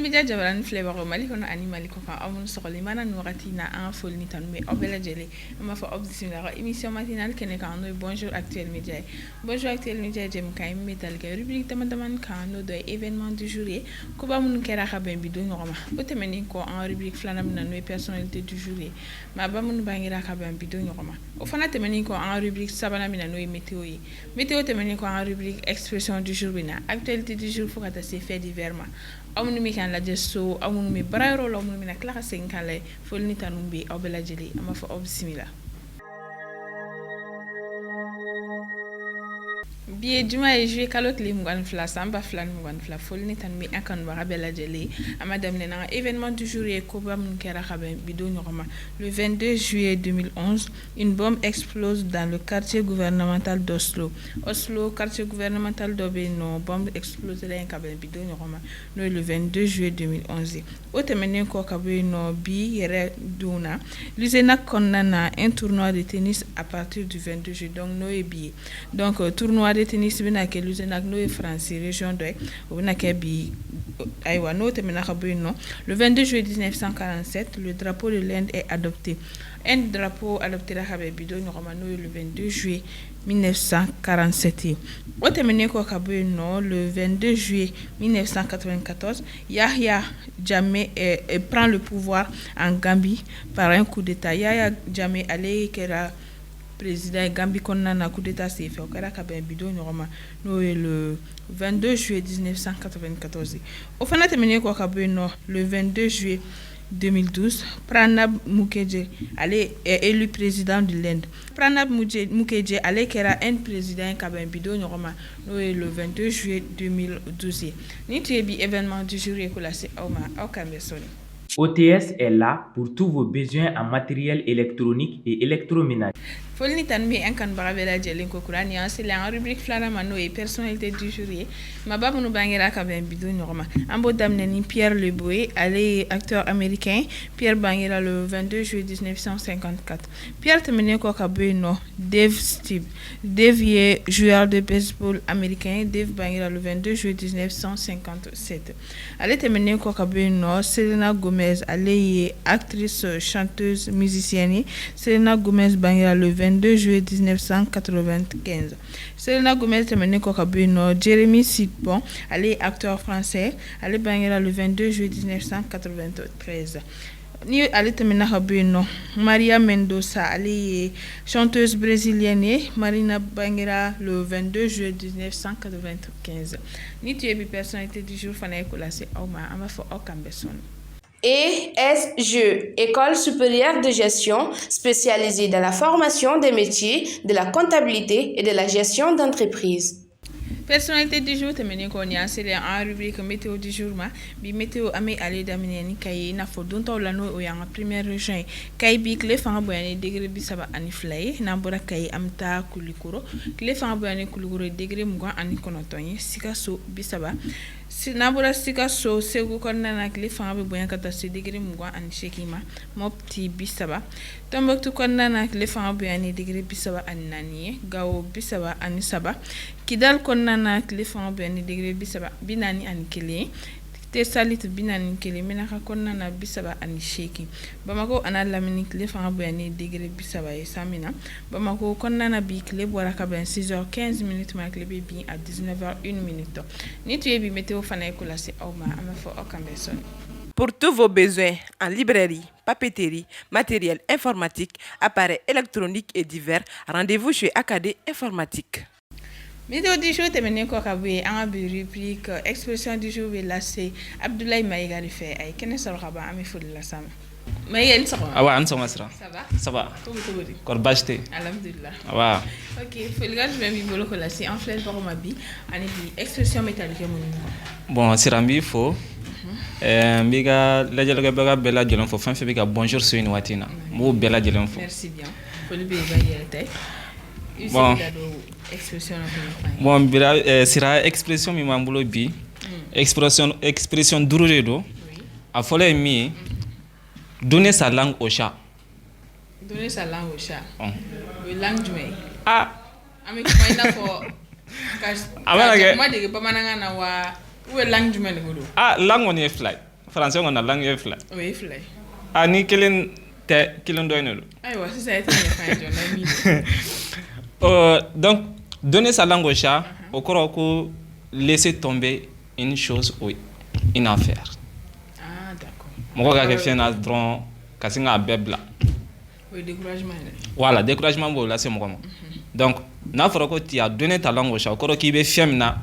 media jabaran flavor mali kono ani mali ko kan amun sokoli mana nwati na an fol ni tan me obela jeli ma fa obdisina la émission matinale kene kan no bonjour actuel media jem kay metal ga rubrique tamandaman kan no do événement du jour ko ba mun kera xaben bi do ngoma o temeni ko en rubrique flanam na no personnalité du jour ma ba mun bangira xaben bi do ngoma o fana temeni ko en rubrique sabana mina no météo temeni ko en rubrique expression du jour bina actualité du jour fokata c'est fait divers amunu mi kan la jesso amunu mi brayro lo amunu mi na klaka sen kale folni tanumbi obela jeli ama fa obsimila biye juma e jouer kalot li mgan fla samba flan mgan fla folni tan mi akan ba bela jeli ama dem le na événement du jour e ko ba mun kera xaben bido ñokoma le 22 juillet 2011 une bombe explose dans le quartier gouvernemental d'Oslo quartier gouvernemental d'Obeno bombe explose la xaben bido ñokoma no le 22 juillet 2011 o temene ko kabe no bi yere duna l'USENA konnana un tournoi de tennis à partir du 22 juillet donc no e bi donc tournoi de tennis bina ke l'USENA no e France région de bina ke bi aywa no temena kabe no le 22 juillet 1947 le drapeau de l'Inde est adopté un drapeau adopté la kabe bido ñokoma no le 22 juillet 1947. Au terminé le 22 juillet 1994, Yahya Jammeh prend le pouvoir en Gambie par un coup d'État. Yahya Jammeh allait kera président Gambie konna coup d'État c'est fait kera kaben bido ñoroma no le 22 juillet 1994. Au final terminé le 22 juillet 2012, Pranab Mukherjee est élu président de l'Inde. Pranab Mukherjee kera un président kaben bido ñoroma no le 22 juillet 2012. Ni tuebi événement du jour écoulé au Cameroun. OTS est là pour tous vos besoins en matériel électronique et électroménager. Folni tan mi enkan barabela jeli ko kurani c'est la rubrique flana mano et personnalité du jour ma ba munu bangira ka ben bido ñoroma ambo damne ni Pierre Leboé acteur américain Pierre bangira le 22 juillet 1954 Pierre temene ko ka no Dave est joueur de baseball américain Dave bangira le 22 juillet 1957 temene ko ka no Selena Gomez actrice chanteuse musicienne Selena Gomez bangira le 22 juillet 1995. Selena Gomez terminé Kokabino, Jérémy Sipon, acteur français, bangira le 22 juillet 1993. Ni terminé Kabino, Maria Mendoza, chanteuse brésilienne, Marina bangira le 22 juillet 1995. Ni tu es personnalité du jour, Fanaï Koulasi Auma, Amafo Okambeson. ESGE, École supérieure de gestion spécialisée dans la formation des métiers de la comptabilité et de la gestion d'entreprise. Personnalité du jour, c'est en rubrique météo du jour. Bi météo amé allé d'amener ni kaye na fo donto la no o yang première région kay bi clé fa boyani degré bi saba ani flay na bora kay amta kulikuro clé fa boyani kulikuro degré mugwa ani konotonye sikaso bi saba nabura sikaso segu konna na clé fa be boyan kata se degré mugwa ani shekima mopti bi saba tomboktu konna na clé fa boyani degré bi saba ani nani gawo bi saba ani saba kidal konna na clé fa boyani degré bi saba binani ani kele te salit binani kele menaka konna na bisaba ani sheki bamako ana lamini kle fa boyani degré bisaba e samina bamako konna na bi kle bora ka ben 6h15 minutes ma kle bi à 19h1 minute ni tu bi météo fana ko la se awma ama fo okambeson. Pour tous vos besoins en librairie, papeterie, matériel informatique, appareils électroniques et divers, rendez-vous chez AKD Informatique. Météo du jour, terminé quoi qu'avec un rubrique expression du jour, là c'est Abdoulaye Maïga de fait. Aïe, qu'est-ce que ça va amener pour la sam? Maïga, ça va? Ah ouais, ça va. Ça va? Ça va. Comment tu vas? Corbachete. Alhamdulillah. Ah ouais. Ok, faut le gars, je vais vivre le là c'est en flèche par ma vie. Année expression métallique bon, c'est Rambi faux. Biga la dialogue baga bella dialon fo fan fait biga bonjour sur une watina. Mo bella dialon fo. Merci bien. Faut le béga yelté. Bon. Expression bon sera expression mi mambulo bi expression douloureuse do a fole mi donner sa langue au chat oui langue du mai ami ko ina ko amana ke ma de ba mananga na wa où est langue du mai le godo langue on est fly français on a langue fla Oui, fly. ani kelen te kelen doyno Aïwa, c'est ça, c'est donc donner sa langue au chat au corps laisser tomber une chose ou une affaire. Ah, d'accord. Mon gars qui fait un drone kasinga bebla. Oui, découragement. Voilà, découragement bon là c'est moi. Donc na fera que tu as donné ta langue au chat au corps qui be femina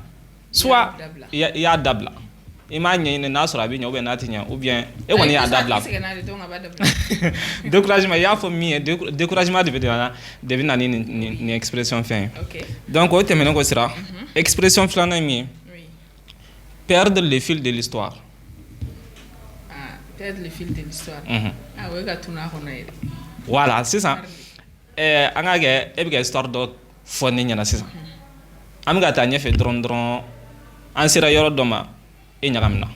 soit il y a dabla. Imagine na sura bi nyobe na tinya ou bien e woni ya dabla. Découragement il y a pour moi découragement de na ni expression fin. OK. Donc au terme ko sera expression flana mi Oui. perdre le fil de l'histoire. Ah, perdre le fil de l'histoire. Ah, oui, quand on a honné. Voilà, c'est ça. Anga ge e bi histoire do fonni nyana c'est ça. Am ga ta nyefe dron en sira yoro doma e nyagamna.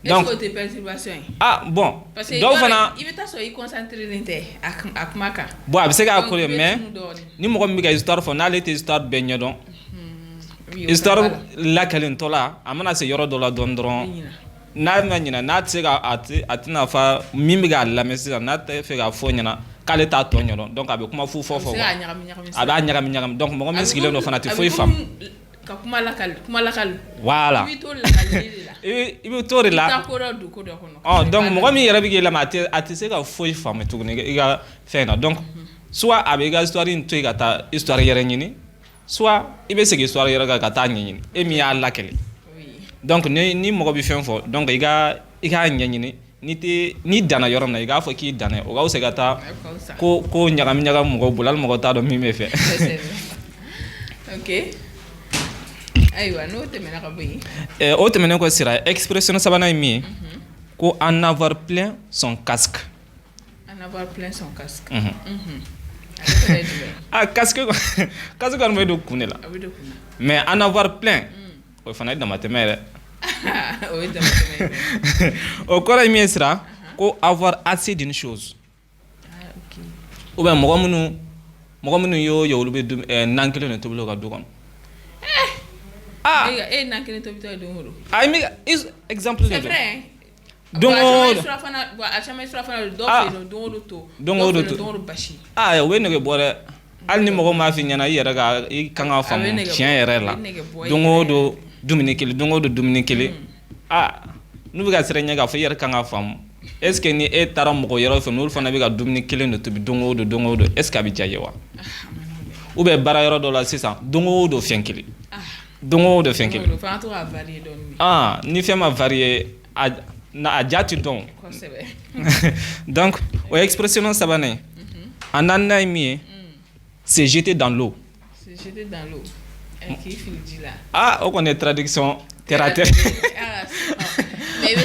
Donc est-ce que tes perturbations? Ah bon. Parce que donc fana il veut t'asseoir concentré l'intérêt ak maka. Bon, c'est ga ko mais ni mo ko mi ga histoire fo na le te histoire benyo don. Histoire la kalen tola amana se yoro do la don dron. Na manyina na tsega atina fa mimi ga la message na te fe ga fo nyana kale ta to nyoro donc abe kuma fu fo aba nyagam donc mo mi sigile no fana te fo fam ka kuma lakal voilà ibi tori la oh donc mo mi yere bi la mate atise ga fo fam to ne ga fena donc soit abe ga histoire in to ga ta histoire yere nyini soit ibe se histoire yere ga ta nyini e mi ya lakele donc ni mo bi fen fo donc iga nyanyini ni dana yorom na iga fo ki dana o ga se gata ko nyagam mo bulal mo ta do mi me fe. OK. Aywa no te mena ka boyi. O te mena ko sira expression sabana mi ko en avoir plein son casque. En avoir plein son casque. Ah casque ko mo do kunela. Mais en avoir plein o fana da matemere. Oui, da matemere. Au corps mi sira ko avoir assez d'une chose. Ah, OK. Ou bien mo munu yo lube nankele ne tobulo ga dogon. Ah nankele to bito do ngoro. Ai mi exemple c'est vrai. Donc ah we ne bore al ni mo ma fi nyana yere ga I kanga fam chien yere la dongo do Dominique ah nu ga sere nya ga fa yere kanga fam est ce que ni e taram mo yero fa nul fa na bi ga Dominique no to bi dongo do est ce que abi jaye wa ou be bara yero do la c'est ça dongo do fenkili dongo do fenkili ah ni fait ma varier na ajati donc donc o expression sabane anana mi c'est jeter dans l'eau. C'est jeter dans l'eau. Qui fil dit là. Ah, on connaît traduction terre à terre. Mais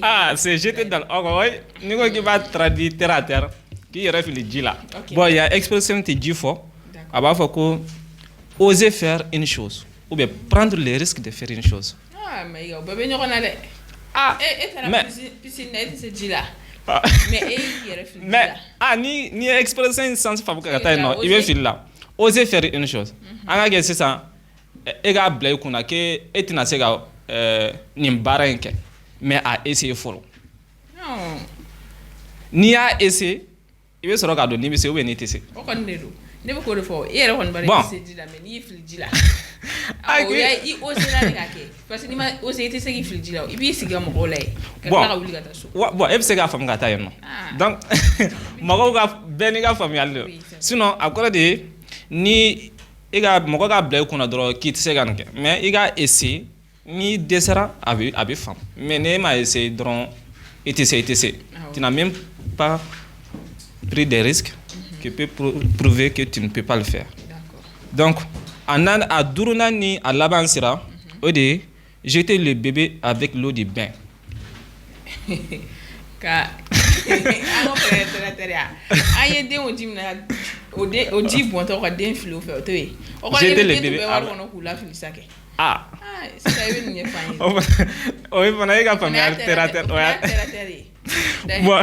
ah, c'est jeter dans l'eau. Oui, nous qui va traduire terre à terre qui refile dit là. Bon, il y a expression qui dit fort. Aba faut que oser faire une chose ou bien prendre le risque de faire une chose. Ah, mais yo, bébé nous on a ah, mais piscine c'est dit là. Mais ah ni expression sens fabuka kata no il veut faire là oser faire une chose anga que c'est ça e ga blay kuna ke etina sega ni mbarenke mais a essayer follow non ni a essayer il veut se regarder ni monsieur ou ni tese o kon nedo ne ko do fo e kon bare c'est dit là mais ni fil dit là ah oui i oser là ngake parce que ni ma oser tese ki fil dit là ibi siga mo golay bon e sega fam gata yo donc mago ga beni ga fam yalla sinon akora de ni iga mago ga blay kuna dro kit sega nke mais iga essayer ni desera abi fam mais ne ma essayer dron etc tu n'as même pas pris des risques qui peut prouver que tu ne peux pas le faire. Donc en a duruna ni à l'avancera au de jeter le bébé avec l'eau du bain. Ka amo préterateria aye de o jimna o jibon to ko den filo fe to yi o ko jeter le bébé avec l'eau la fili sake ah ça veut ni fany o yi fana ga fami alterateur bon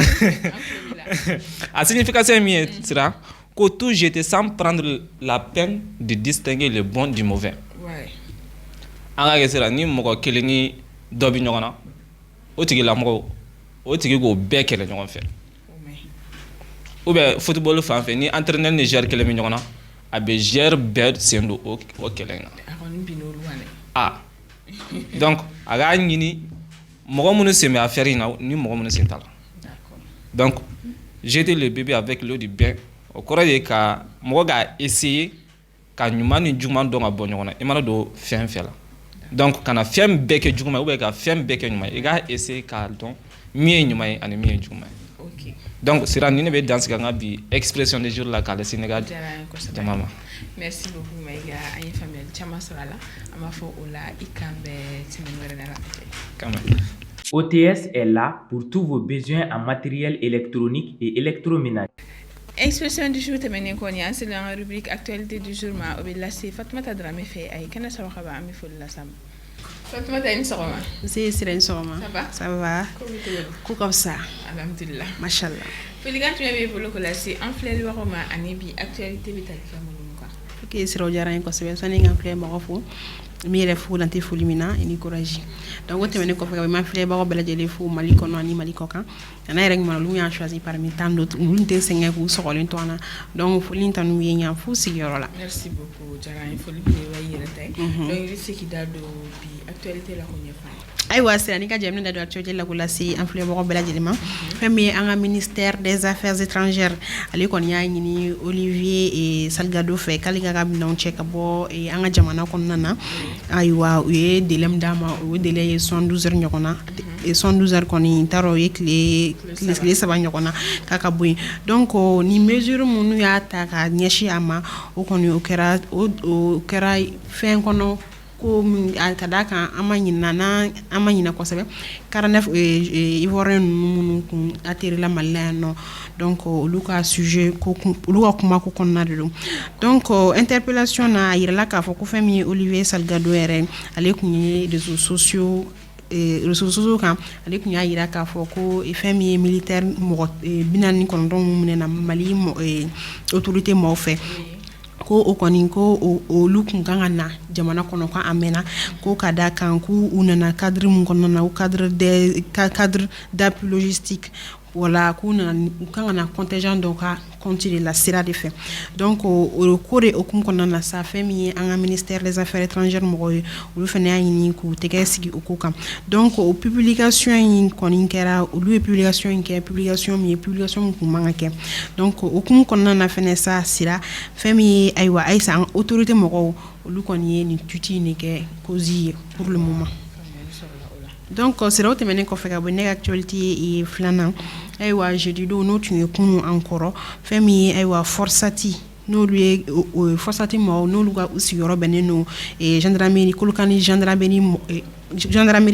a signification mi sera que tout jeter sans prendre la peine de distinguer le bon du mauvais. Ouais. Anga gesera ni moko keleni dɔ bɛ ɲɔgɔn na o tigilamɔgɔ o tigi k'o bɛɛ kɛlɛ ɲɔgɔn fɛ ou bien football fan fɛ ni entraîneur ni joueur kelen bɛ ɲɔgɔn na a bɛ joueur bɛɛ sen don o kɛlɛ in na donc a k'a ɲini mɔgɔ minnu sen bɛ affaire in na ni mɔgɔ minnu sen t'a la donc jeter le bébé avec l'eau du bain o kɔrɔ de ka mɔgɔ ka essayer ka ɲuman ni juguman dɔn ka bɔ ɲɔgɔn na i mana don fɛn fɛn la donc kana fɛn bɛɛ kɛ juguman ou bien ka fɛn bɛɛ kɛ ɲuman i k'a essayer k'a dɔn min ye ɲuman ye ani min ye juguman ye donc sira ni ne bɛ dan sigi an ka bi expression du jour la k'a lase ne ka jama ma. Merci beaucoup Maïga an ye faamuyali caman sɔrɔ a la an b'a fɔ o la i kan bɛn semaine wɛrɛ la quand même. OTS est là pour tous vos besoins en matériel électronique et électroménager. Expression du jour tɛmɛnen kɔ ni an selen an ka rubrique actualité du jour ma o bɛ lase Fatumata Dramé fɛ a ye kɛnɛ sɔrɔ ka ban an bɛ foli las'a ma. Fatumata i ni sɔgɔma. Nse sira i ni sɔgɔma. Ça va? Ça va. Ko ka fisa. Alhamdulillah. Mashallah. Folikan jumɛn b'i bolo k'o lase an filɛlibagaw ma ani bi actualité bɛ tali fɛn minnu kan. Ok sira o diyara n ye kosɛbɛ sani n ka filɛbagaw fo n bɛ yɛrɛ fo dante foli min na i ni courage donc o tɛmɛnen kɔfɛ ka bɔ n ma filɛbagaw bɛɛ lajɛlen fo Mali kɔnɔ ani Mali kɔ kan n'a yɛrɛ ɲuman olu y'a choisi parmi tant d'autres olu tɛ sɛgɛn k'u sɔgɔlen to an na donc foli in ta n'u ye yan f'u sigiyɔrɔ la. Merci beaucoup diyara n ye foli belebeleba i yɛrɛ ta ye donc i bɛ se k'i da don bi actualité la k'o ɲɛfɔ an ye. Ayiwa sira ni ka jɛmina da don actualité la k'o lase an filɛbagaw bɛɛ lajɛlen ma fɛn min ye an ka ministère des affaires étrangères ale kɔni y'a ɲini Olivier Salgado fɛ k'ale ka ka minɛnw cɛ ka bɔ an ka jamana kɔnɔna na ayiwa u ye délai min d'a ma o délai ye 72 heures ɲɔgɔn na 72 heures kɔni n t'a dɔn o ye tile 3 ɲɔgɔn na k'a ka bɔ yen donc ni mesure minnu y'a ta ka ɲɛsin a ma o kɔni o kɛra fɛn kɔnɔ ko ka d'a kan an ma ɲina kosɛbɛ 49 ivoirien ninnu minnu kun atterrila Mali la yan nɔ donc olu ka sujet olu ka kuma ko kɔnɔna de don donc interpellation na a yirala k'a fɔ ko fɛn min ye Olivier Salgado yɛrɛ ale kun ye réseaux sociaux kan ale kun y'a yira k'a fɔ ko fɛn min ye militaire mɔgɔ 49 minɛna Mali autorité mɔgɔw fɛ ko o kɔni ko olu kun kan ka na jamana kɔnɔ ko a mɛnna ko ka da kan k'u nana cadre mun kɔnɔna na o cadre d'appui logistique wala k'u kan ka na contingent dɔw ka compte de la sira de fɛ donc o ko de okumu kɔnɔna na sa fɛn min ye an ka ministère des affaires étrangères mɔgɔw ye olu fana y'a ɲini k'u tɛgɛ sigi o ko kan donc o publication in kɔni kɛra olu ye publication in kɛ publication min ye publication min kun man ka kɛ donc okumu kɔnɔna na fana sa sira fɛn min ye ayiwa ayisa an autorité mɔgɔw olu kɔni ye nin tuti in de kɛ cause ye pour le moment donc sira o tɛmɛnen kɔfɛ ka bɔ ne ka actualité ye filanan ayiwa jeudi don n'o tun ye kunun an kɔrɔ fɛn min ye ayiwa Forsati n'olu ye Forsati mɔgɔw n'olu ka u sigiyɔrɔ bɛnnen don gendarmerie Kolokani gendarmerie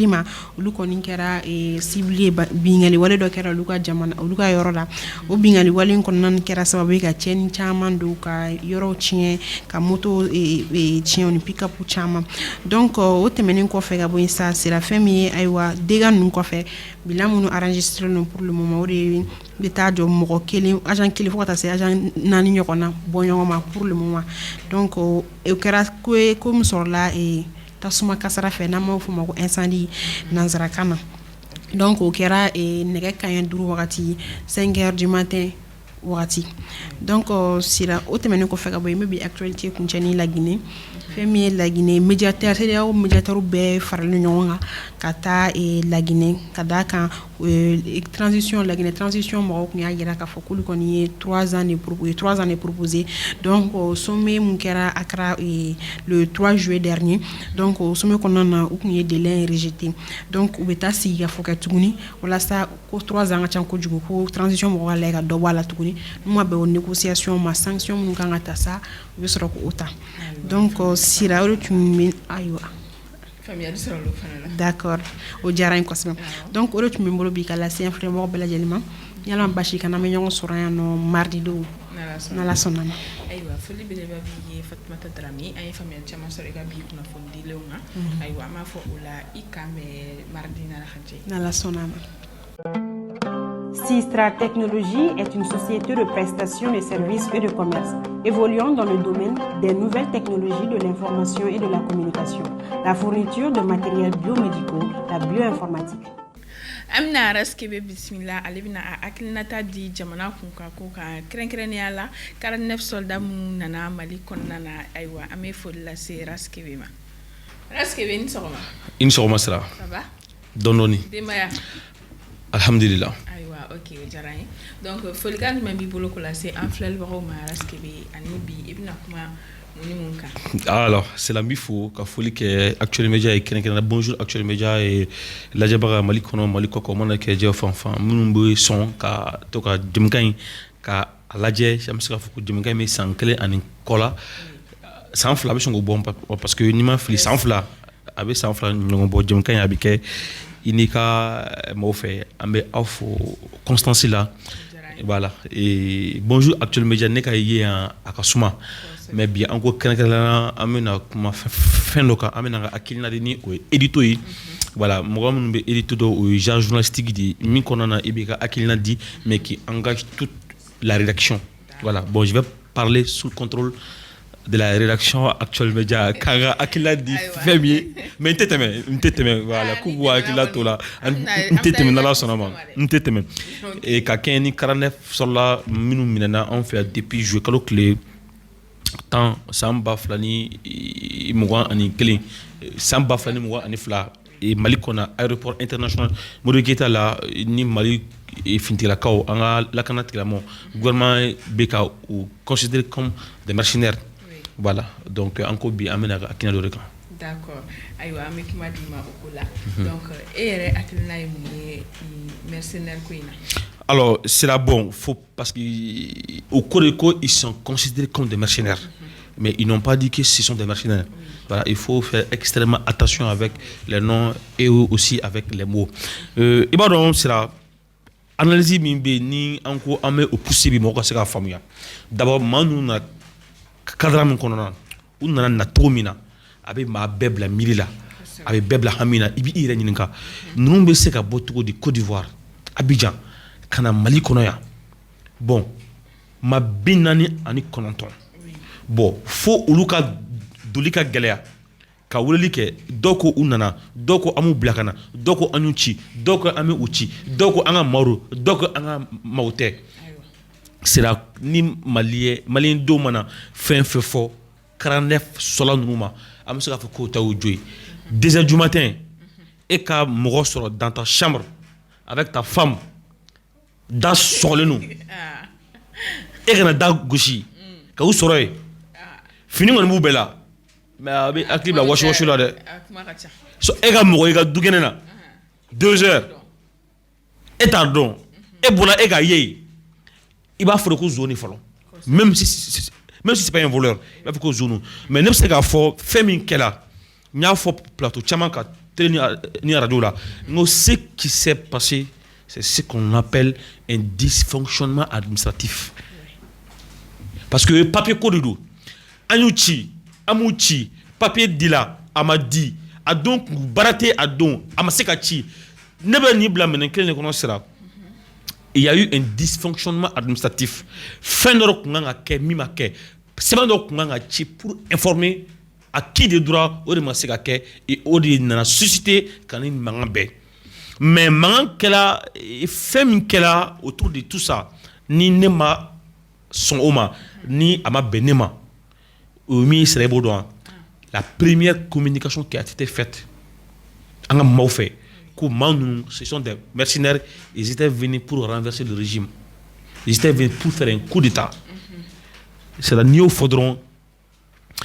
ma olu kɔni kɛra ciblé bingali wale dɔ kɛra olu ka yɔrɔ la o bingali wale kɔnɔna kɛra sababu ye ka tiɲɛni caman don ka yɔrɔw tiɲɛ ka moto tiɲɛ ni pick-up caman donc o tɛmɛnen kɔfɛ ka bɔ yen sa sira fɛn min ye ayiwa dégâts ninnu kɔfɛ bilan minnu enregistré non pour le moment o de bɛ taa jɔ mɔgɔ kelen agent kelen fo ka taa se agent 4 ɲɔgɔn na bɔ ɲɔgɔn ma pour le moment donc o kɛra ko min sɔrɔla tasuma kasara fɛ n'an b'a fɔ o ma ko incendie nanzarakan na donc o kɛra nɛgɛ kanɲɛ 5 wagati 5 heures du matin wagati donc sira o tɛmɛnen kɔfɛ ka bɔ yen n bɛ bi actualité kuncɛ ni Laginɛ fɛn min ye Laginɛ médiateur CEDEAO médiateur bɛɛ faralen ɲɔgɔn kan ka taa Laginɛ ka d'a kan transition Laginɛ transition mɔgɔw kun y'a yira k'a fɔ k'olu kɔni ye 3 ans de proposé donc sommet mun kɛra Accra le 3 juillet dernier donc sommet kɔnɔna na u kun ye délai rejeté donc u bɛ taa sigi ka fɔ kɛ tuguni walasa ko 3 ans ka ca kojugu ko transition mɔgɔw ka lajɛ ka dɔ bɔ a la tuguni n'u ma bɛn o négociation ma sanction minnu kan ka ta sa u bɛ sɔrɔ k'o ta donc sira o de tun bɛ ayiwa d'accord o diyara n ye kosɛbɛ donc o de tun bɛ n bolo bi ka lase an filɛbagaw bɛɛ lajɛlen ma yala basi kana an bɛ ɲɔgɔn sɔrɔ yan nɔ mardi don n'ala sɔnna ma ayiwa foli belebeleba b'i ye Fatumata Dramé an ye faamuyali caman sɔrɔ i ka bi kunnafoni dilenw na ayiwa an b'a fɔ o la i kan bɛ mardi n'ala sɔnna ma. Sistra Technologie est une société de prestation de services et de commerce évoluant dans le domaine des nouvelles technologies de l'information et de la communication, la fourniture de matériels biomédicaux, la bioinformatique. Amna raskebe bismillah alibna akilnata di jamana kunka ko ka krenkrenia la 49 soldats mun nana mali konnana aywa ame folla se raskebe ma raskebe ni sogoma sira ça va dondoni demaya alhamdulillah aywa ok jaray donc folgan men bi bolo ko la c'est en flel baro ma raskebe ani bi ibna kuma alors c'est la mifo ka foli ke Actuel Media et kenen bonjour Actuel Media et la jabara mali kono mali koko mona ke je fanfan munumbu son ka to ka dimkan ka alaje jamska fuku dimkan me sankle ani kola sans fla be songo bon parce que ni ma fli sans fla abe sans fla nyongo bo dimkan ya bike inika mo fe ambe afo constance là voilà et bonjour Actuel Media ne ka yi akasuma mais bien encore kenakala amena kuma fendoka amena akilina dini o edito yi voilà moi mon be edito do o genre journalistique di mi konana ibika akilina di mais qui engage toute la rédaction voilà bon je vais parler sous le contrôle de la rédaction Actuel Media kanga akilina di femier mais nteteme voilà kuwa akilina tola nteteme na la sonama nteteme et kakeni 49 sola minu minana on fait depuis jouer kalo clé tant samba flani mugan ani kelen samba flani mugan ani fla et mali kona aéroport international Modibo la ni mali fintila kaw anga lakana tigamo gouvernement beka ou considéré comme des mercenaires voilà donc encore bi amena akina do rek d'accord aywa ameki madima okola donc ere akilina yi mercenaire kuina. Alors, c'est là bon, faut, parce qu'au Coréco, ils sont considérés comme des mercenaires. Mais ils n'ont pas dit que ce sont des mercenaires. Voilà, il faut faire extrêmement attention avec les noms et aussi avec les mots. Et bon, c'est là. Analyse mimbe ni encore ame au poussé bimoka c'est la famille. D'abord, manu na cadre mon konona, ou na tomina, avec ma bebla milila, avec bebla hamina, ibi ireninka. Nous be se ka botuko di Côte d'Ivoire, Abidjan. Kana mali kono ya bon ma binani ani kononton bon fo uluka dolika galea ka wulili ke doko unana doko amu blakana doko anyuchi doko ame uchi doko anga maru doko anga maute sera ni malien do mana fin fo 49 sola numa amsa fa ko taw joy 2h du matin et ka mogo soro dans ta chambre avec ta femme da sɔgɔlen no e kana da gosi ka u sɔrɔ ye fini kɔni b'u bɛɛ la mais a bɛ hakili bila wɔsi la dɛ so e ka mɔgɔ i ka du kɛnɛ na 2 heures e t'a dɔn e bɔra e ka ye i b'a fɔ ko zone fɔlɔ même si c'est pas un voleur i b'a fɔ ko zone mais ne bɛ se k'a fɔ fɛn min kɛla n y'a fɔ plateau caman ka télé ni radio la n ko ce qui s'est passé c'est ce qu'on appelle un dysfonctionnement administratif. Parce que papier code, Anyuchi, Amouchi, papier dila, Amadi, a donc baraté à don, Amasekachi, nebe ni blâme, il y a eu un dysfonctionnement administratif. Fin de l'okunganga ke, mimake, semaine d'okunganga chi pour informer à qui des droits, au de Masekake, et au de Nana suscité, quand il m'a mais man kela femme kela autour de tout ça ni nema son oma ni ama benema omi serebo do la première communication qui a été faite en m'a fait que man ce sont des mercenaires, ils étaient venus pour renverser le régime, ils étaient venus pour faire un coup d'état. C'est la Nio Faudron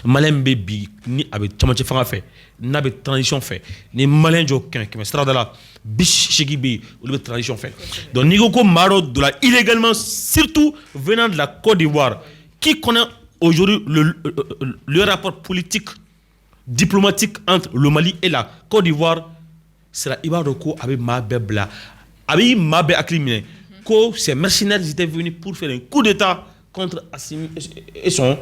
Malin Baby ni avec Tamache Fanga fait, n'avait transition fait, ni Malin Jokin qui me strada là, Bish Shigibi ou le transition fait. Donc Nigoko Maro de la illégalement, surtout venant de la Côte d'Ivoire, qui connaît aujourd'hui le rapport politique, diplomatique entre le Mali et la Côte d'Ivoire, c'est la Ibaroko avec Mabebla, avec Mabe Aklimine, que ces mercenaires étaient venus pour faire un coup d'état contre Assimi et son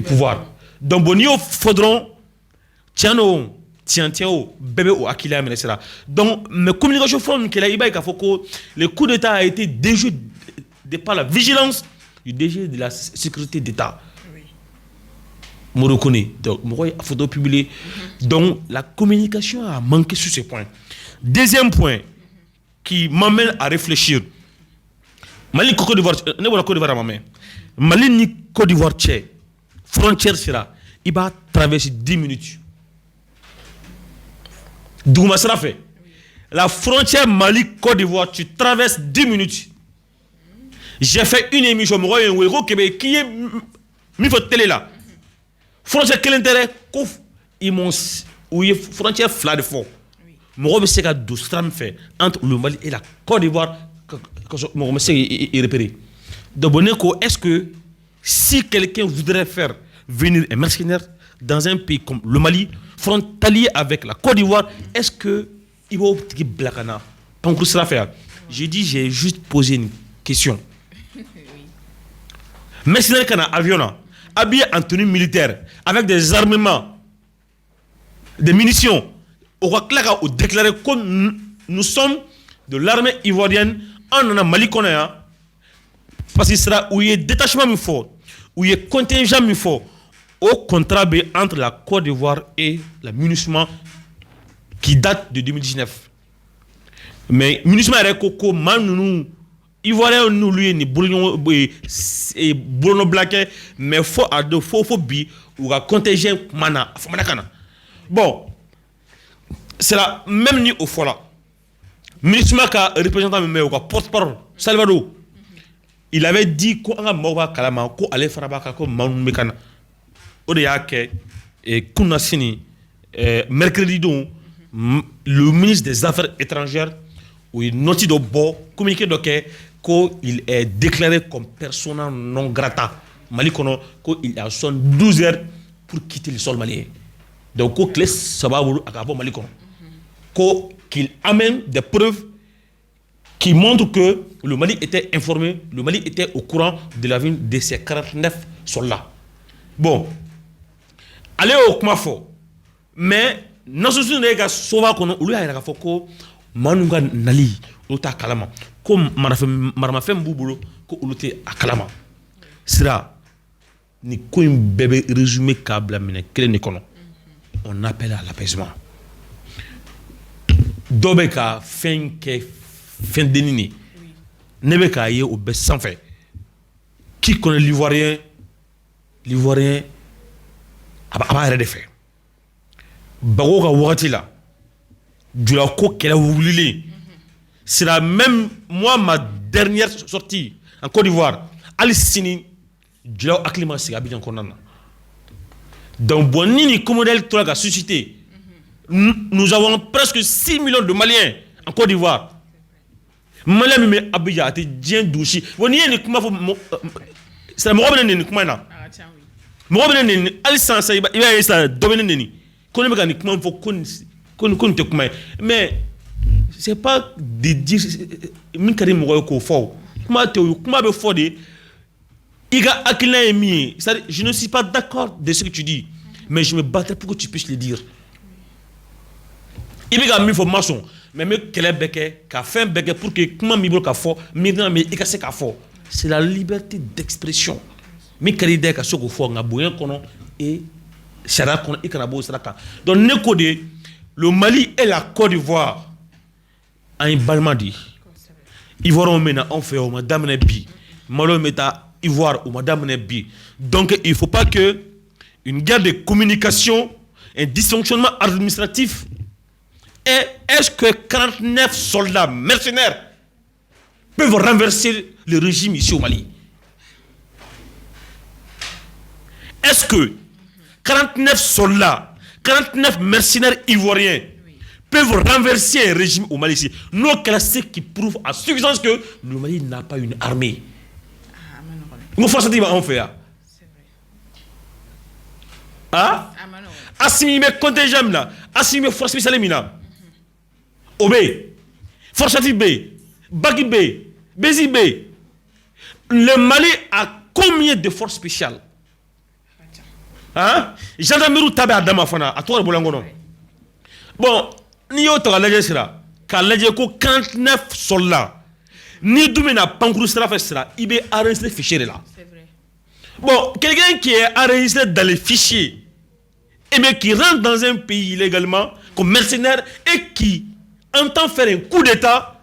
pouvoir. Donc Bonio Faudron, tiens, bébé ou Akila, etc. Donc, mes communications font que la Iba et Kafoko, le coup d'état a été déjoué par la vigilance du DG de la sécurité d'État. Me reconnaît. Donc, photo publiée. Donc, la communication a manqué sur ces points. Deuxième point qui m'amène à réfléchir. Mali Côte d'Ivoire, ne voilà Côte d'Ivoire à ma main. Mali ni Côte d'Ivoire tchè. Frontière sera. Il va traverser 10 minutes. Douma sera fait. La frontière Mali-Côte d'Ivoire, tu traverses 10 minutes. J'ai fait une émission, qui est mis votre télé là. Frontière, quel intérêt? Ils m'ont. Oui, frontière flat de fond. Moi, je sais que 12 trams fait entre le Mali et la Côte d'Ivoire. Moi, je sais qu'il est repéré. Donc, est-ce que si quelqu'un voudrait faire venir un mercenaire dans un pays comme le Mali, frontalier avec la Côte d'Ivoire, est-ce que il va opter blacana? J'ai dit, j'ai juste posé une question. Mercenaire qui a un avion, habillé en tenue militaire, avec des armements, des munitions, on va déclarer que nous sommes de l'armée ivoirienne, on en a Mali qu'on a, parce qu'il sera où il y a détachement plus fort, où il y a contingent plus fort, au contrat entre la Côte d'Ivoire et la MINUSMA qui date de 2019. Mais MINUSMA est coco, man, Ivoirien nous lui ni boulon blaqué, mais faut bi ou a contingent mana kana. Bon, c'est la même ni au fola. MINUSMA ka représentant mais au porte-parole Salvador. Il avait dit ko anga moba kalama ko allait farabaka ko manu mekana. Odeyake et Kounasini mercredi donc le ministre des Affaires étrangères où il noté de bon communiqué donc qu'il est déclaré comme persona non grata Mali kono qu'il a son 12 heures pour quitter le sol malien. Donc que ça va à Mali kono qu'il amène des preuves qui montrent que le Mali était informé, le Mali était au courant de la vie de ces 49 soldats. Bon, allez au Kumafo, mais non seulement les gars sauvent qu'on lui a fait manunga nali ota kalama comme marafem bubulo ko uluté akalama sira ni ko bébé résumé câble mine kele ni kono on appelle à l'apaisement dobeka fin denini nebeka yé au best sans fait qui connaît l'ivoirien aba arrêté de faire bago ka wakati la dula ko kela wulile c'est la même moi ma dernière sortie en Côte d'Ivoire Alisini dula aklimat si Abidjan konana donc bonini comme modèle toi a suscité nous avons presque 6 millions de Maliens en Côte d'Ivoire Malien mais Abidjan était bien douchi bonini ni kuma c'est mo robene ni kuma na mo robene ni Alisan ça il va ça dominer ni connaît pas ni kuma faut mais c'est pas de dire min karim ko fort kuma be fort de iga akila emi je ne suis pas d'accord de ce que tu dis mais je me battrai pour que tu puisses le dire ibiga mi formation mais quel beke ka fin beke pour que kuma mi bro ka fort maintenant mais ika se ka fort c'est la liberté d'expression mi karide ka soko fort nga boyen kono et sera kono ikana bo sera ka donc ne code le Mali et la Côte d'Ivoire en Balmadi. Ivoire mena on fait au madame Nebi. Malo meta Ivoire au madame Nebi. Donc il ne faut pas que une guerre de communication, un dysfonctionnement administratif. Et est-ce que 49 soldats mercenaires peuvent renverser le régime ici au Mali? Est-ce que 49 soldats 49 mercenaires ivoiriens peuvent renverser un régime au Mali ici. Nos classiques qui prouvent à suffisance que le Mali n'a pas une armée. Nous faisons ça, on fait. Ah? Assimilé contingent là, assimilé force spéciale mina. Obé, force B, Bagi B, Bézi B. Le Mali a combien de forces spéciales? Hein? Gendarmerie tabe adama fana a toi bolangono. Bon, ni yo to la sera ka laje ko 49 soldats. Ni d'où n'a pas encore fait cela, il va enregistrer les fichiers là. C'est vrai. Bon, quelqu'un qui est enregistré dans les fichiers, et bien qui rentre dans un pays illégalement, comme mercenaire, et qui entend faire un coup d'état,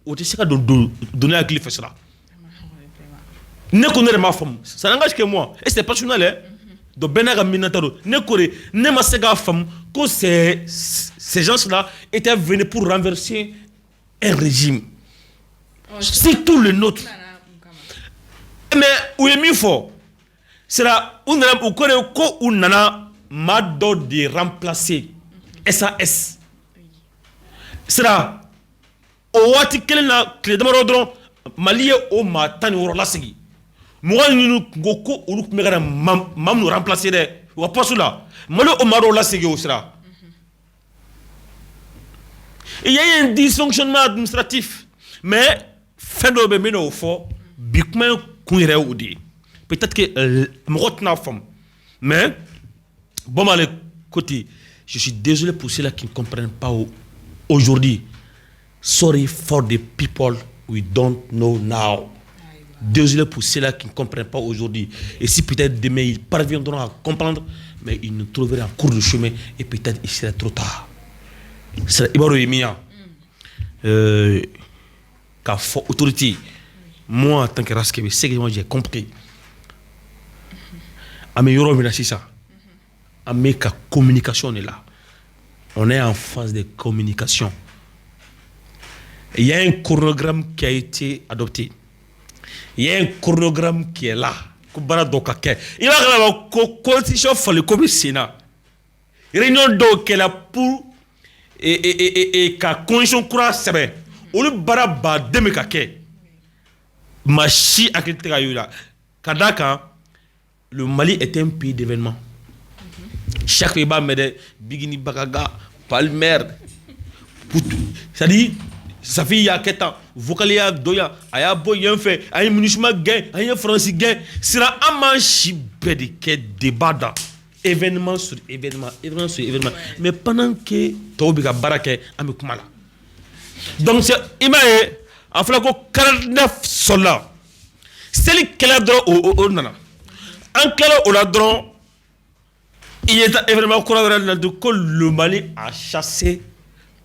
on te sait donner à qui il fait cela. Ne connaît ma femme, ça n'engage que moi, et c'est personnel, hein. Donc, Benaga Minataro, ne connaît, ne ma sega femme, que ces gens-là étaient venus pour renverser un régime. C'est tout le nôtre. Mais où est mis fort? C'est là où on a mado de remplacer SAS. C'est là au wati kelen na clé de marodron malié au matani worola sigi. Moi nous goko ulu megara mam nous remplacer de wa pasula malo o maro la sigi au sera. Il y a un dysfonctionnement administratif mais fendo be mino fo bikman kunire oudi. Peut-être que m'rotna femme mais bon mal côté je suis désolé pour ceux-là qui ne comprennent pas aujourd'hui. Sorry for the people we don't know now. Désolé pour ceux-là qui ne comprennent pas aujourd'hui. Et si peut-être demain ils parviendront à comprendre, mais ils nous trouveraient en cours de chemin et peut-être il serait trop tard. C'est Ibaro Yemia. Qu'a fort autorité. Moi, en tant que Raskebe, c'est que moi j'ai compris. Améliorer ça. Mais la communication est là. On est en phase de communication. Il y a un chronogramme qui a été adopté. Il y a un chronogramme qui est là. Il va y avoir une constitution comme le Sénat. Réunion d'eau qui est là pour et la condition courante c'est on le baraba demekake. Machi akitera Kadaka, le Mali est un pays d'événements. Chaque pays met Bigini Bagaga, Palmer, c'est-à-dire, ça fait il y a 4 ans, Vocalia Doya, Aya Boyan fait, Aya Munishma Gain, Aya Francis Gain, sera un manchi bédiqué débat événement sur événement, événement sur événement. Mais pendant que Tobiga Barake, Amikumala. Donc, il m'a dit, en fait, 49 soldats. C'est le cadre au Nana. En cadre au ladron, il y a événement que le Mali a chassé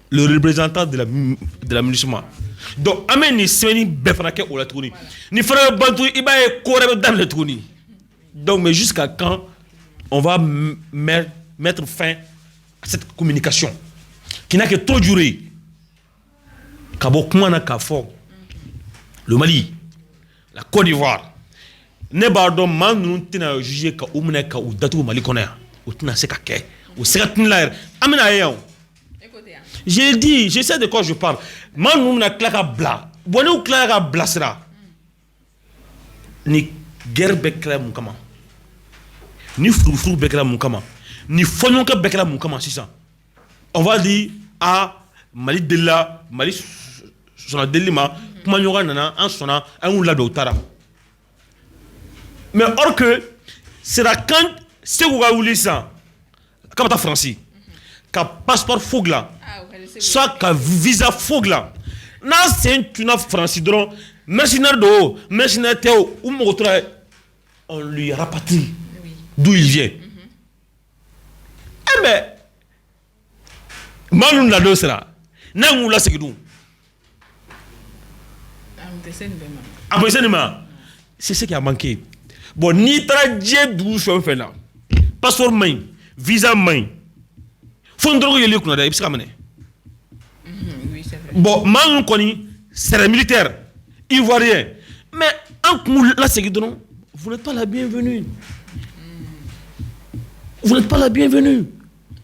le représentant de la MINUSMA. Donc, ameni semeni befrake au latrouni. Ni frère Bantou, il va courir dans le trouni. Donc, mais jusqu'à quand on va mettre fin à cette communication qui n'a que trop duré. Kabokmana Kafo, le Mali, la Côte d'Ivoire, ne bardon man nous tina jugé ka umneka ou datu Mali connaît. Ou tina sekake, ou sekatinlaire. Amena yao. J'ai dit, je sais de quoi je parle. Man nous na klaka bla. Bonou klaka blasera. Ni guerre bekra mukama. Ni frou bekra mukama. Ni fononka bekra mukama c'est ça. On va dire à Mali de la Mali son delima kuma nyoga nana en sona un la dotara. Mais or que c'est la quand c'est où va ça comme ta Francie ka passeport fogla soit ka visa fogla na c'est une Francie donc mercenaire do mercenaire théo ou motra on lui rapatrie d'où il vient. Eh ben malum la dosera na ngula segidou c'est ce qui a manqué. Bon, ni trajet d'où je fais là. Passeport main, visa main. Fondro yeli kuna da ibska mané. Oui, c'est vrai. Bon, man koni, c'est militaire, ivoirien. Mais en koul la segidou, vous n'êtes pas la bienvenue. Vous n'êtes pas la bienvenue.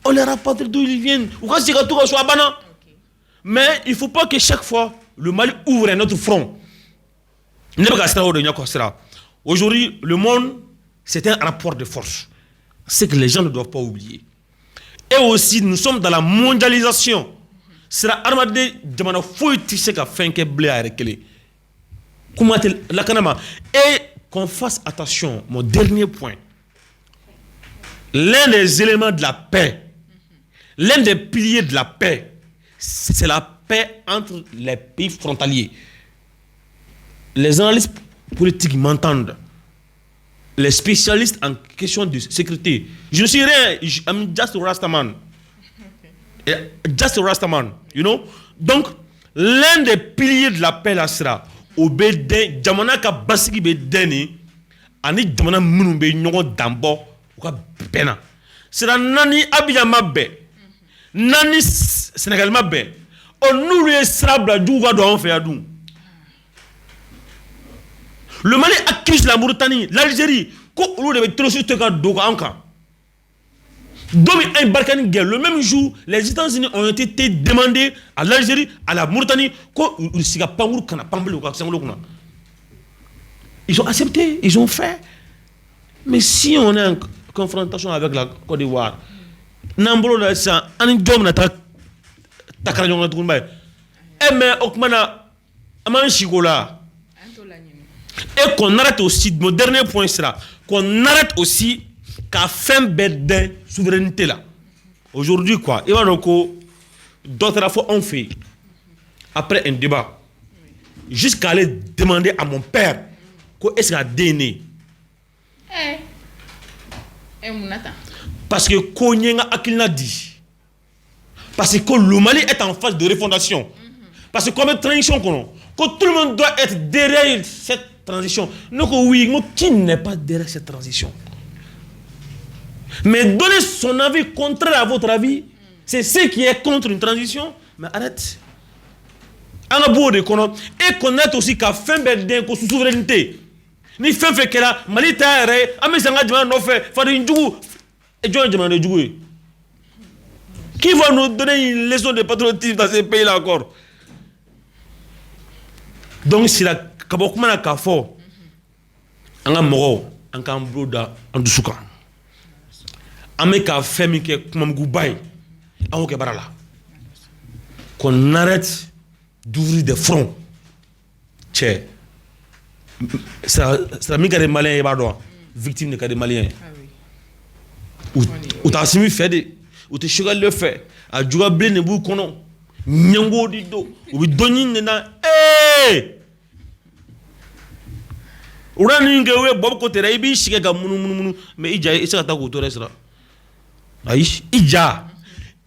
On les rapatrie d'où ils viennent. Ou quand c'est tout soit bana. Mais il ne faut pas que chaque fois le Mali ouvre un autre front. Aujourd'hui, le monde, c'est un rapport de force. C'est que les gens ne doivent pas oublier. Et aussi, nous sommes dans la mondialisation. C'est la armée de la foi qui a fait un blé à réclamer. Et qu'on fasse attention, mon dernier point. L'un des éléments de la paix, l'un des piliers de la paix, c'est la paix entre les pays frontaliers. les analystes politiques m'entendent, les spécialistes en question de sécurité, je ne suis rien, I'm just a Rastaman. Just a Rastaman, you know. Donc, l'un des piliers de la paix là sera au Bédin, Jamana ka basiki Bédeni, ani Jamana Mounoumbe Nyogo Dambo, ou ka Bena. C'est Nani Abiyama Bé, Nani Sénégal Mabé, on nous les sera Djouva doit en faire d'où. Le Mali accuse la Mauritanie, l'Algérie, qu'on devait trop sur ce cas d'Okanka. Le même jour, les États-Unis ont été demandés à l'Algérie, à la Mauritanie, ils ont accepté, ils ont fait. Mais si on est en confrontation avec la Côte d'Ivoire, et qu'on arrête aussi, mon dernier point sera qu'on arrête aussi qu'à fin de souveraineté là. Aujourd'hui quoi, il va donc d'autres fois on fait après un débat jusqu'à aller demander à mon père est-ce qu'il a donné. Parce que Konyenga Akilna dit. Parce que le Mali est en phase de refondation. Parce que comme une transition que tout le monde doit être derrière cette transition. Donc oui, qui n'est pas derrière cette transition? Mais donner son avis contraire à votre avis, c'est ce qui est contre une transition. Mais arrête. Et connaître aussi qu'à fin de sous souveraineté. Ni fin fait que là, Mali taire, Amisanga Djman no fait, Fadi Ndjougou, et John Djman de Djougou. Qui va nous donner une leçon de patriotisme dans ces pays-là encore? Donc, si la Kabokmana Kafo, Anga Moro, Anga Mbroda, Andoussouka, Ameka Femike Kumamgoubaï, Aoke Barala, qu'on arrête d'ouvrir des fronts. Tché, ça m'a des Maliens et Bardois, victimes des Maliens. Ou t'as assumé fait des. Ou t'es choqué le fait. A Djouga Blé Nebou Kono, Nyango Dido, ou Donin Nena, eh! Urani ngewe bob ko tere ibi shike ga munu mais ija isa ta ko to resra aish ija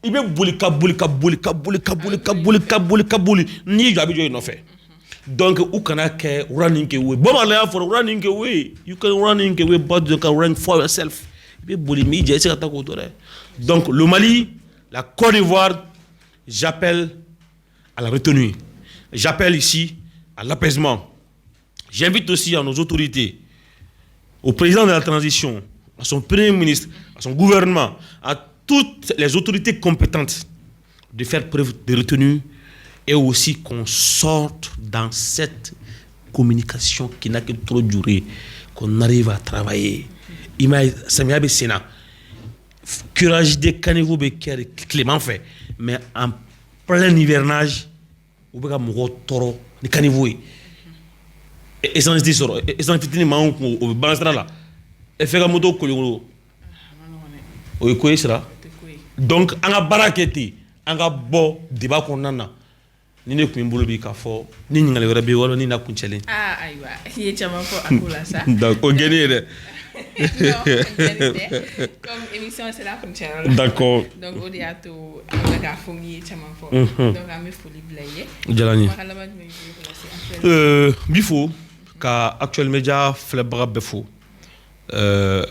ibe buli kabuli ni jo abi jo no fe donc u kana ke urani ngewe bob ala for urani ngewe you can running ngewe but you can run for yourself ibe buli mi ija isa ta ko to re. Donc le Mali, la Côte d'Ivoire, j'appelle à la retenue, j'appelle ici à l'apaisement. J'invite aussi à nos autorités, au président de la transition, à son premier ministre, à son gouvernement, à toutes les autorités compétentes de faire preuve de retenue et aussi qu'on sorte dans cette communication qui n'a que trop duré, qu'on arrive à travailler. Samia Sénat, courage de caniveau Becker, Clément fait, mais en plein hivernage, on peut mourir toro, les caniveau. Et sans dire ça, et sans fitini maon au balastra là, et fait la moto koloro. Oui, quoi sera? Donc, on a baraketi, on a beau débat qu'on a. Ni ne kumbulu bi kafo, ni ngale rabi wala ni na kunchele. Ah, aywa, il chama fo akula ça. D'accord, gagné. Comme émission c'est la kunchele. D'accord. Donc au diato, on a fongi chama fo. Donc on me foli blaye. Jalani. Bifo. Ka actuel média flebra befo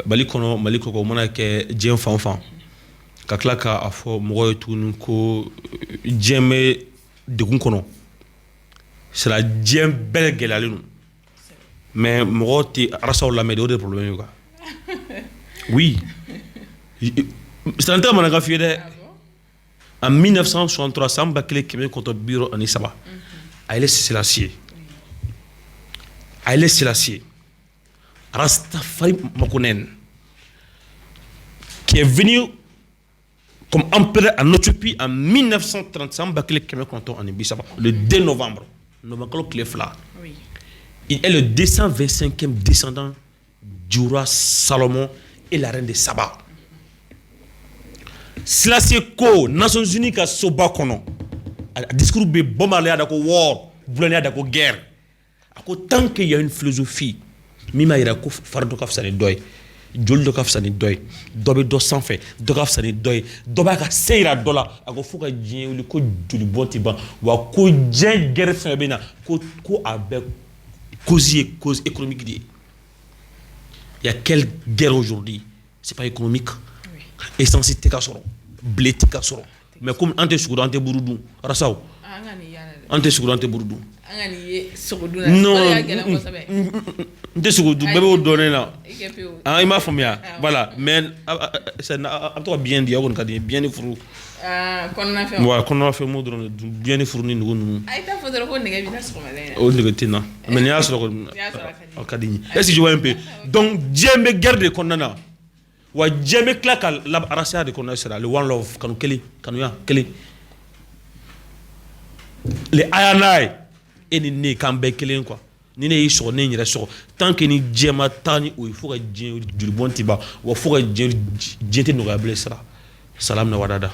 bali kono mali ko mona ke jëm fanfan ka klaka afo mo tunu ko jeme de gun kono c'est la jëm bel gelalinu mais mo ti rasaw la média de problème yo ka oui c'est un terme nga fi de en 1963 Samba Kile Kemé contre bureau en Isaba Haïlé Sélassié Haïlé Sélassié, Rastafari Makonnen, qui est venu comme empereur en Éthiopie en 1935, Bakile Kemé Konto en Ibissaba, le 2 novembre. Oui. Il est le 225e descendant du roi Salomon et la reine de Saba. Sélassié Ko, Nations Unies, qui a Soba Kono, a discours de Bomalea d'ako war, Boulania d'ako guerre. Tant qu'il y a une philosophie, Mima ira ko fardo kaf sani doy. Jol do kaf sani doy. Dobe do sans fait. Do kaf sani doy. Doba ka seira dola. Ako fuka dien ou ko joli bonti ban. Wa ko dien guerre fe bena ko avec cause économique di. Il y a quelle guerre aujourd'hui? C'est pas économique. Oui. Essentialité ka soro. Blé ka soro. Mais comme ante suguro ante burudou. Rasaw. Ante suguro ante burudou. Non, de ce que tu peux donner là. Ah, il m'a fait bien. Voilà, mais ça a bien dit, on a bien les fruits. Ah, qu'on a fait. Ouais, qu'on a fait bien les fruits nous. Ah, il t'a fait de quoi on négatif non. Mais il y a sur le cadre. Est-ce que je vois un peu? Donc, Dieu me garde qu'on en a. Ouais, Dieu me claque la race de qu'on a sera le one love quand Kelly, quand nous Kelly. Les ayanai. Et ni kambe kelen quoi ni ne yiso ne nyira so tant que ni djema tani o il faut que djé du bon tiba ou faut que djé no ga blessera salam na wadada.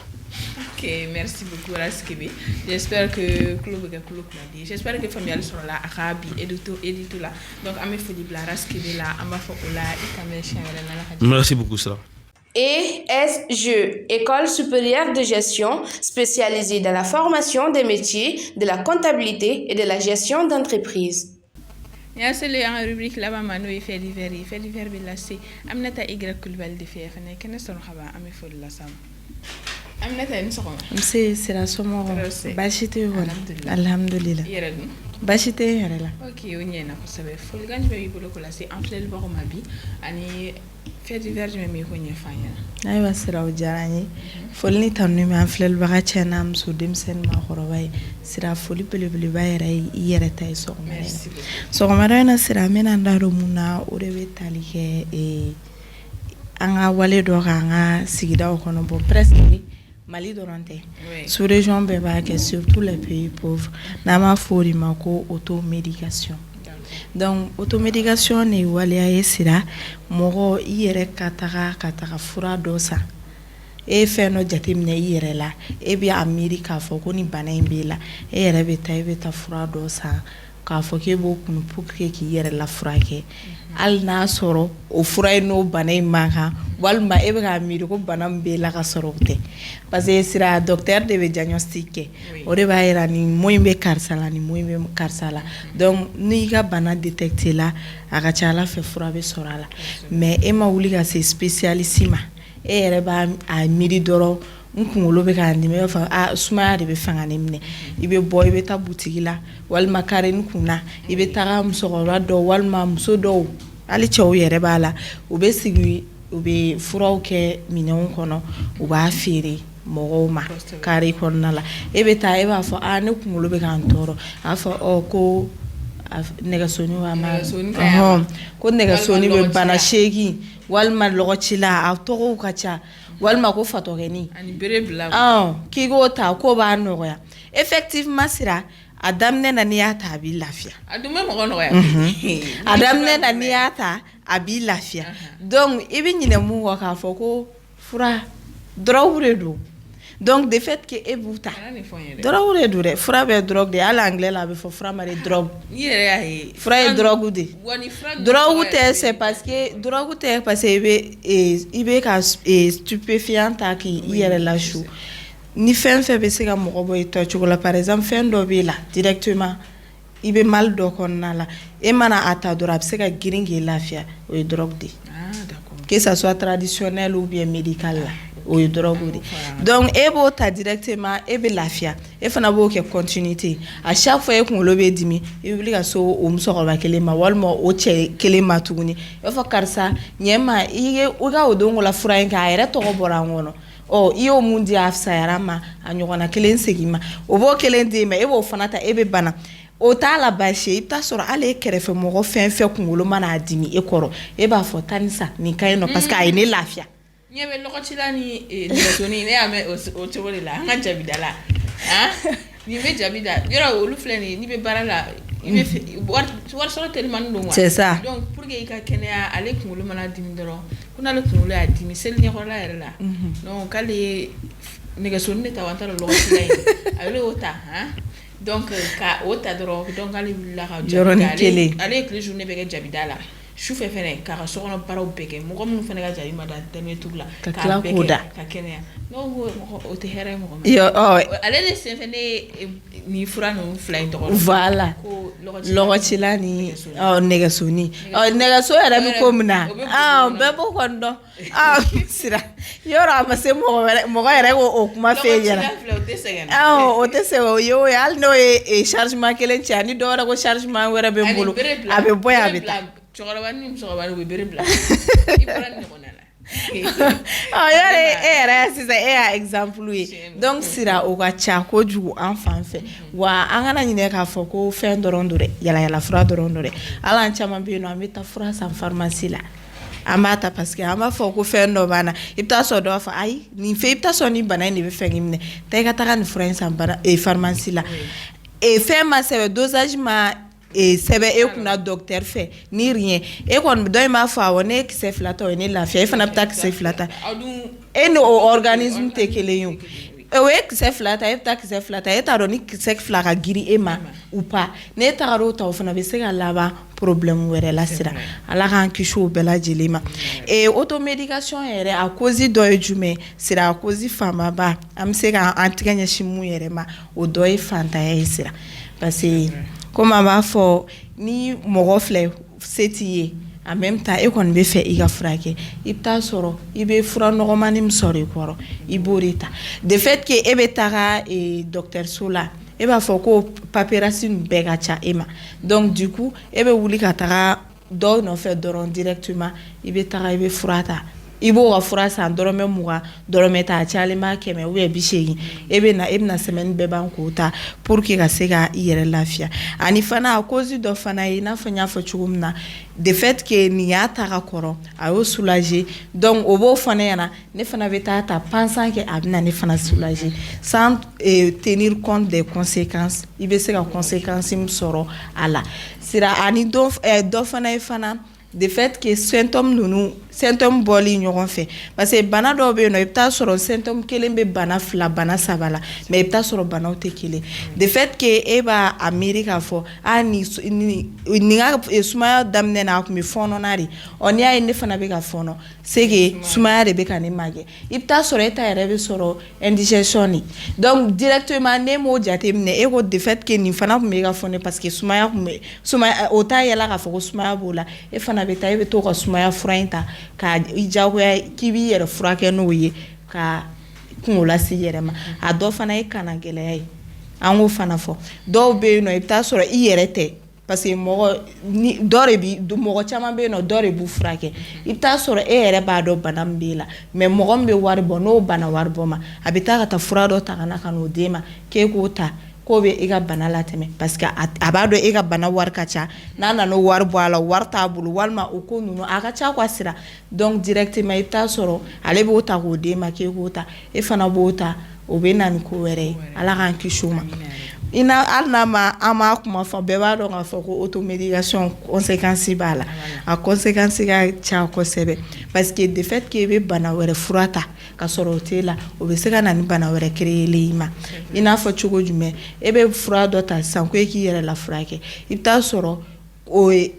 Ok, merci beaucoup Raskibi. J'espère que club m'a dit. J'espère que famille sont là arabi et tout là. Donc amé fodi bla Raskibi là amba fo là itamé chien là. Merci beaucoup ça. ESG, École supérieure de gestion, spécialisée dans la formation des métiers de la comptabilité et de la gestion d'entreprise. Ya c'est la rubrique là-bas mano fait l'hiver là c'est Aminata Y Kulbal de faire ne kenn son xaba amé fo la sam. Aminata ni sokoma. C'est la somo bashite wala. Alhamdulillah. Bashite yarela. OK, on na ko sabe fo ganj be yibolo ko la c'est en flel bo mabi ani fait d'hiver je me ko nye fanya. Aywa sira o jarani. Folni tanu mi an flel baga chena am so dem sen ma khoroway sira foli belebele bayra yere tay so. Merci. So mara na sira mena ndaro muna o rewe talike e anga wale do nga sigida o kono bo presque Mali Doranté. Oui. Sous région Bébake, surtout les pays pauvres, nama fori mako automédication. Donc automédication ni walia yesira mogo yere kataka fura dosa. E feno jatimne yere la e bi Amerika foko ni bana imbela e yere beta fura dosa ka foke bo kunu pukre ki yere la furake. Al na soro o fura no bana imaka walma e ba Amerika ko bana mbela ka sorobte parce que sira docteur de diagnostiquer o de ba era ni moyimbe karsala donc ni ga bana détecter la aga chala fe fura be sorala mais e ma wuli ga se spécialissima e yere ba a midi doro nkungolo be ka ndime fa suma de be fanga nemne ibe boy be ta boutique la walma karen kuna ibe taga musogora do walma muso do ali chaw yere bala o be sigi o be furaw ke minon kono o ba fere mogoma kare konnala ebe ta e ba fo ne kungolo be kan toro afa o ko negasoni wa ma ko negasoni be bana shegi walma logochila a to ka cha walma ko fatogeni ani bere bla ki go ta ko ba no ya effectivement sira adamne na niata abi lafia adume mo no ya adamne na niata abi lafia donc ibi nyine mu ko ka foko fura drogure do donc de fait que ebuta drogure do re fura be drogue de ala anglais la be fo fura mare drogue fura drogue de drogue c'est parce que ibe ka stupéfiant ta ki yere la chou ni fen fe be se ga mo boy to chokola par exemple fen do be la directement ibe mal do konna la e mana ata do rap se ga giringe lafia o drogue de d'accord que ça soit traditionnel ou bien médical la o drogue de donc e bo ta directement e be lafia e fana bo ke continuité à chaque fois e kun lo be dimi e bi ga so o mso ko ba kelema walmo o che kelema tuguni e fa karsa nyema ige o ga o dongo la fura en ka ere to ko borangono iyo mundi afsa yarama anyogona kelen segima obo kelen dima ebo fanata ebe bana o ta la bashe ita soro ale kerefe mo fen fe kungolo mana adimi ekoro eba fo tanisa ni kayno parce que ay ne lafia nyebe lokotila ni ni ne ame o tewolila nga jabidala ni me jabida yora o lufleni ni be barala ibe war soro tellement no c'est ça donc pour que ika kenya ale kungolo mana adimi doro kuna le kungolo adimi sel ni ko la era donc kale nega sonni ta wantalo lokotila ale ota donc ka o ta dɔrɔn donc ale wulila ka Yɔrɔnin kelen. ale ye tile journée bɛɛ kɛ jabida la sufɛ fɛnɛ k'a ka sokɔnɔ baaraw bɛɛ kɛ mɔgɔ minnu fɛnɛ ka jabi ma da dernier tour la Ka tila k'o da. ka kɛnɛya n'o o tɛ hɛrɛ ye mɔgɔ ma ale de sen fɛ ne ni fura ninnu fila in tɔgɔ voilà ko lɔgɔcila ni nɛgɛsoni nɛgɛso yɛrɛ bɛ ko min na bɛɛ b'o kɔni dɔn sira yɔrɔ a ma se mɔgɔ yɛrɛ o kuma f'e ɲɛna o tɛ sɛgɛn o ye o ye hali n'o ye chargement kelen cɛ ani dɔwɛrɛ ko chargement wɛrɛ bɛ n bolo a bɛ bɔ yen a bɛ taa cɛkɔrɔba ni musokɔrɔba u bɛ bere bila i bɔra ni ɲɔgɔn na yɔrɔ e yɛrɛ sisan e y'a exemple ye donc sira o ka ca kojugu an fan fɛ wa an kana ɲinɛ k'a fɔ ko fɛn dɔrɔn don dɛ yalayala fura dɔrɔn don dɛ hali an caman bɛ yen nɔ an bɛ taa fura san pharmacie la an b'a ta parce que an b'a fɔ ko fɛn dɔ b'an na i bɛ taa sɔrɔ dɔ b'a fɔ ayi nin fɛn i bɛ taa sɔrɔ nin bana in de bɛ fɛn k'i minɛ taa i ka taga nin fura in san pharmacie la fɛn ma sɛbɛn dosage ma sɛbɛn e kunna docteur fɛ ni rien e kɔni dɔ in b'a fɔ awɔ ne ye kisɛ 2 ta o ye ne lafiya e fana bɛ taa kisɛ 2 ta e ni o organisme tɛ kelen ye o ye kisɛ 2 ta e bɛ taa kisɛ 2 ta e t'a dɔn ni kisɛ 2 ka girin e ma ou pas ne tagara o ta o fana bɛ se ka laban problème wɛrɛ la sira ala k'an kisi o bɛɛ lajɛlen ma automédication yɛrɛ a cause dɔ ye jumɛn sira a cause fanbaba an bɛ se k'an tigɛ ɲɛsin mun yɛrɛ ma o dɔ ye fantanya ye sira parce que comme an b'a fɔ ni mɔgɔ filɛ se t'i ye en même temps e kɔni bɛ fɛ i ka furakɛ i bɛ taa sɔrɔ i bɛ fura nɔgɔmani min sɔrɔ i kɔrɔ i b'o de ta de fait que e bɛ taga dɔgɔtɔrɔso la e b'a fɔ ko paperasse ninnu bɛɛ ka ca e ma donc du coup e bɛ wuli ka taga dɔw nɔfɛ dɔrɔn directement i bɛ taga i bɛ fura ta i b'o ka fura san dɔrɔmɛ 20 dɔrɔmɛ ta a cayalenba 100 ou bien 80 e bɛna semaine bɛɛ ban k'o ta pour que ka se ka i yɛrɛ lafiya ani fana a cause dɔ fana ye i n'a fɔ n y'a fɔ cogo min na de fait que nin y'a ta ka kɔrɔ a y'o soulager donc o b'o fana ɲɛna ne fana bɛ taa ta pensant que a bɛna ne fana soulager sans tenir compte des conséquences i bɛ se ka conséquence min sɔrɔ a la sira ani dɔ fana ye fana de fait que symptôme bɔli ɲɔgɔn fɛ parce que bana dɔw bɛ yen nɔ i bɛ taa sɔrɔ symptôme kelen bɛ bana 2 bana 3 la mais i bɛ taa sɔrɔ banaw tɛ kelen de fait que e b'a miiri k'a fɔ nin ka sumaya daminɛ na a tun bɛ fɔɔnɔ de n'i y'a ye ne fana bɛ ka fɔɔnɔ c'est que sumaya de bɛ ka ne magɛ i bɛ taa sɔrɔ e ta yɛrɛ bɛ sɔrɔ indigestion de donc directement ne m'o jateminɛ e ko de fait que nin fana tun bɛ ka fɔ ne parce que sumaya o t'a yɛlɛ k'a fɔ ko sumaya b'o la e fana bɛ taa e bɛ to ka sumaya fura in ta ka i jagoya k'i b'i yɛrɛ furakɛ n'o ye ka kungo lase i yɛrɛ ma a dɔ fana ye kana gɛlɛya ye an k'o fana fɔ dɔw bɛ yen nɔ i bɛ taa sɔrɔ i yɛrɛ tɛ parce que mɔgɔ caman bɛ yen nɔ dɔ de b'u furakɛ i bɛ taa sɔrɔ e yɛrɛ b'a dɔn bana min b'e la mais mɔgɔ min bɛ wari bɔ n'o bana wari bɔ ma a bɛ taa ka taa fura dɔ ta ka na ka n'o d'e ma k'e k'o ta k'o bɛ e ka bana latɛmɛ parce que a b'a dɔn e ka bana wari ka ca n'a nana wari bɔ a la wari t'a bolo walima o ko ninnu a ka ca sira donc directement i bɛ taa sɔrɔ ale b'o ta k'o d'e ma k'e k'o ta e fana b'o ta o bɛ na ni ko wɛrɛ ye ala k'an kisi o ma hali n'a ma an m'a kuma fɔ bɛɛ b'a dɔn k'a fɔ ko automédication conséquence b'a la a conséquence ka ca kosɛbɛ parce que de fait que i bɛ bana wɛrɛ fura ta ka sɔrɔ o t'e la o bɛ se ka na ni bana wɛrɛ créer i ma i n'a fɔ cogo jumɛn e bɛ fura dɔ ta sisan ko e k'i yɛrɛ la furakɛ i bɛ taa sɔrɔ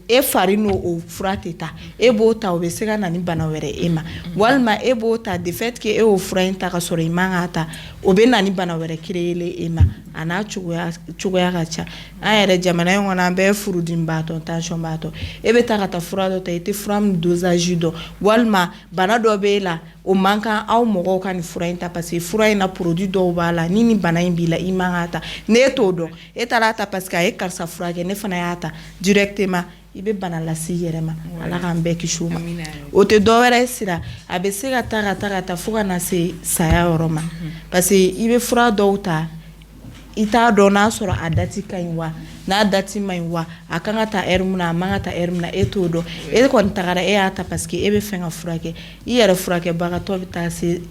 e fari n'o fura tɛ ta e b'o ta o bɛ se ka na ni bana wɛrɛ e ma walima e b'o ta de fait que e y'o fura in ta ka sɔrɔ i man k'a ta o bɛ na ni bana wɛrɛ créer e ma a n'a cogoya ka ca an yɛrɛ jamana in kɔnɔ an bɛɛ ye furudimi baatɔ tension baatɔ e bɛ taa ka taa fura dɔ ta i tɛ fura min dosage dɔn walima bana dɔ bɛ e la o man kan aw mɔgɔw ka nin fura in ta parce que fura in na produit dɔw b'a la ni bana in b'i la i man k'a ta n'e t'o dɔn e taara ta parce que a ye karisa furakɛ ne fana y'a ta directement i bɛ bana lase i yɛrɛ ma ala k'an bɛɛ kisi o ma o tɛ dɔwɛrɛ ye sira a bɛ se ka taa fo ka na se saya yɔrɔ ma parce que i bɛ fura dɔw ta i t'a dɔn n'a sɔrɔ a dati ka ɲi wa n'a dati ma ɲi wa a kan ka taa heure min na a man ka taa heure min na e t'o dɔn e kɔni tagara e y'a ta parce que e bɛ fɛn ka furakɛ i yɛrɛ furakɛbagatɔ bɛ taa se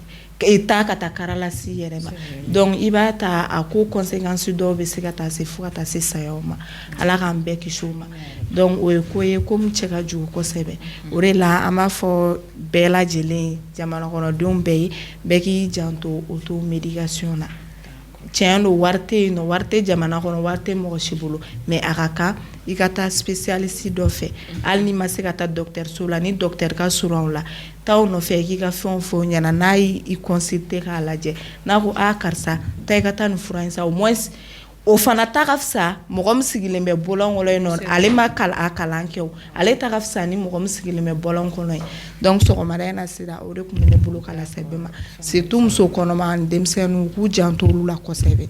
i taa ka taa kara lase i yɛrɛ ma donc i b'a ta a ko conséquence dɔw bɛ se ka taa se fo ka taa se sayaw ma ala k'an bɛɛ kisi o ma donc o ye ko ye ko min cɛ ka jugu kosɛbɛ o de la an b'a fɔ bɛɛ lajɛlen jamana kɔnɔdenw bɛɛ ye bɛɛ k'i janto automédication na. tiɲɛ don wari tɛ yen nɔ wari tɛ jamana kɔnɔ wari tɛ mɔgɔ si bolo mais a ka kan i ka taa spécialiste dɔ fɛ hali n'i ma se ka taa dɔgɔtɔrɔso la ni dɔgɔtɔrɔ ka surun aw la taa o nɔfɛ k'i ka fɛnw fɔ o ɲɛna n'a y'i consulter k'a lajɛ n'a ko karisa taa i ka taa nin fura in san au moins o fana ta ka fisa mɔgɔ min sigilen bɛ bɔlɔn kɔnɔ yen nɔ ale ma kalan kɛ o ale ta ka fisa ni mɔgɔ min sigilen bɛ bɔlɔn kɔnɔ yen donc sɔgɔmada in na sera o de tun bɛ ne bolo ka lase bɛɛ ma surtout muso kɔnɔma ani denmisɛnninw k'u janto olu la kosɛbɛ.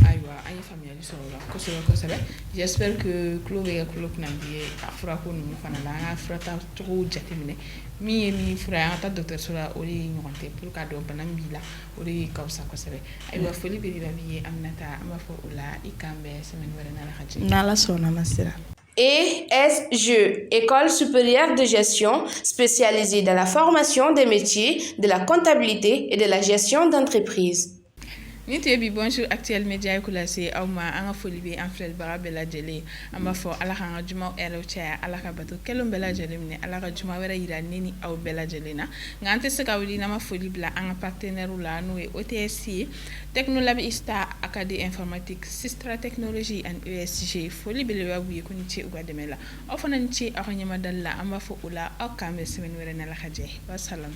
Ayiwa an ye faamuyali sɔrɔ o la kosɛbɛ j'espère que tulo bɛ kɛ tulo kunna bi ye a furako ninnu fana la an ka furatacogow jateminɛ min ye min fura ye an ka taa dɔgɔtɔrɔso la o de ye ɲɔgɔn tɛ pour k'a dɔn bana min b'i la o de ka fisa kosɛbɛ ayiwa foli belebeleba b'i ye Aminata an b'a fɔ o la i k'an bɛn semaine wɛrɛ n'Ala ka jɛ ye. N'Ala sɔnna ma sera. ESG, École supérieure de gestion spécialisée dans la formation des métiers de la comptabilité et de la gestion d'entreprise. Ni tey bi bonjour actuel média ku la se aw ma an ka foli bi an filɛ baga bɛɛ lajɛlen an b'a fɔ ala k'an ka jumaw hɛrɛw caya ala ka bato kɛlenw bɛɛ lajɛlen minɛ ala ka juma wɛrɛ yira ne ni aw bɛɛ lajɛlen na nka an tɛ se ka wuli n'an ma foli bila an ka partenaires la n'o ye OTS ye Technolab Ista Acadé Informatique Sistra Technologie and ESG foli belebeleba b'u ye ko ni ce u ka dɛmɛ la aw fana ni ce aw ka ɲɛmadali la an b'a fɔ o la aw k'an bɛn semaine wɛrɛ n'Ala ka jɛ wassalam.